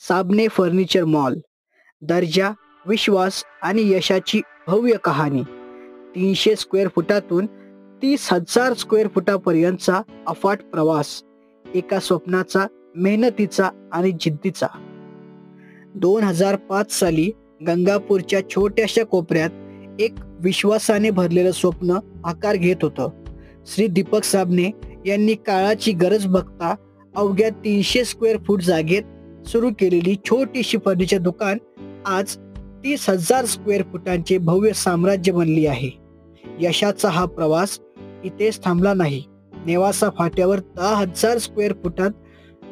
Sabne furniture mall. दर्जा, विश्वास आणि यशाची भव्य कहाणी. 300 स्क्वेअर फुटातून 30,000 स्क्वेअर फुटापर्यंतचा अफाट प्रवास. एका स्वप्नाचा, मेहनतीचा आणि जिद्दीचा. 2005 साली गंगापूरच्या छोट्याशा कोपऱ्यात एक विश्वासाने भरलेलं स्वप्न आकार घेत होतं. श्री दीपक साबणे यांनी काळाची गरज बघता अवघ्या 300 स्क्वेअर फूट जागेत सुरू केलेली छोटीशी फर्निचर दुकान आज 30,000 स्क्वेअर फुटांचे भव्य साम्राज्य बनली आहे. यशाचा हा प्रवास इथेच थांबला नाही. नेवासा फाट्यावर 10,000 स्क्वेअर फुटात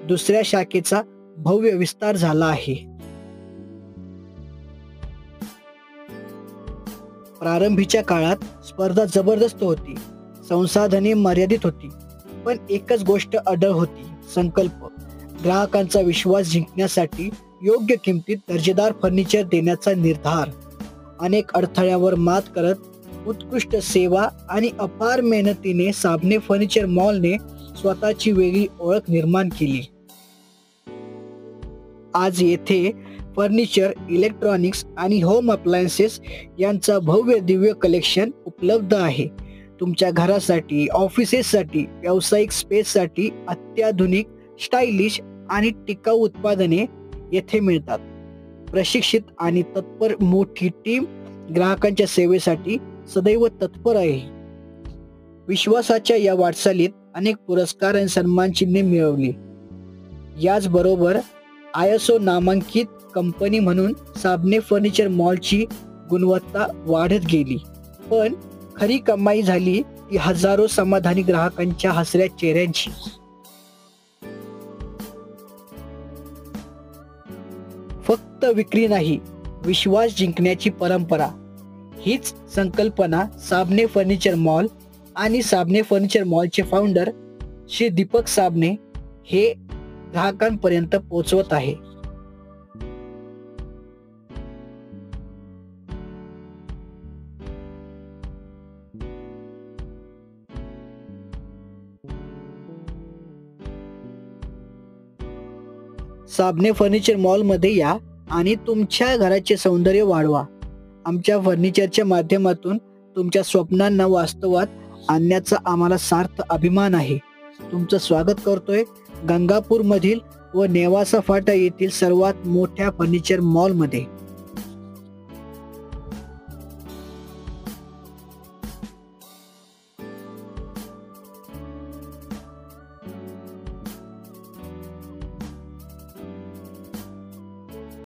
दुसऱ्या शाखेचा भव्य विस्तार झाला आहे. प्रारंभीच्या काळात स्पर्धा जबरदस्त होती, संसाधने मर्यादित होती, पण एकच गोष्ट अढळ होती: संकल्प. ग्राहकांचा विश्वास जिंकण्यासाठी योग्य किमतीत दर्जेदार फर्निचर देण्याचा निर्धार. अनेक अडथळ्यावर मात करत उत्कृष्ट सेवा आणि अपार मेहनतीने साबणे फर्निचर मॉलने स्वतःची वेगळी ओळख निर्माण केली. आज येथे फर्निचर, इलेक्ट्रॉनिक्स आणि होम अप्लायन्सेस यांचा भव्य दिव्य कलेक्शन उपलब्ध आहे. तुमच्या घरासाठी, ऑफिसेससाठी, व्यावसायिक स्पेससाठी अत्याधुनिक, स्टायलिश आणि टिकाऊ उत्पादने येथे मिळतात. प्रशिक्षित आणि तत्पर मोठी टीम ग्राहकांच्या सेवेसाठी सदैव तत्पर आहे. विश्वासाच्या या वाटचालीत अनेक पुरस्कार आणि सन्मानचिन्हे मिळवली. याचबरोबर ISO नामांकित कंपनी म्हणून साबणे फर्निचर मॉलची गुणवत्ता वाढत गेली. पण खरी कमाई झाली ती हजारो समाधानी ग्राहकांच्या हसऱ्या चेहऱ्यांची. फक्त विक्री नाही, विश्वास जिंकण्याची परंपरा. हीच संकल्पना साबणे फर्निचर मॉल आणि साबणे फर्निचर मॉलचे फाउंडर श्री दीपक साबणे हे ग्राहकांपर्यंत पोहोचवत आहे. साबणे फर्निचर मॉलमध्ये या आणि तुमच्या घराचे सौंदर्य वाढवा. आमच्या फर्निचरच्या माध्यमातून तुमच्या स्वप्नांना वास्तवात आणण्याचा आम्हाला सार्थ अभिमान आहे. तुमचं स्वागत करतोय गंगापूर मधील व नेवासा फाटा येथील सर्वात मोठ्या फर्निचर मॉलमध्ये.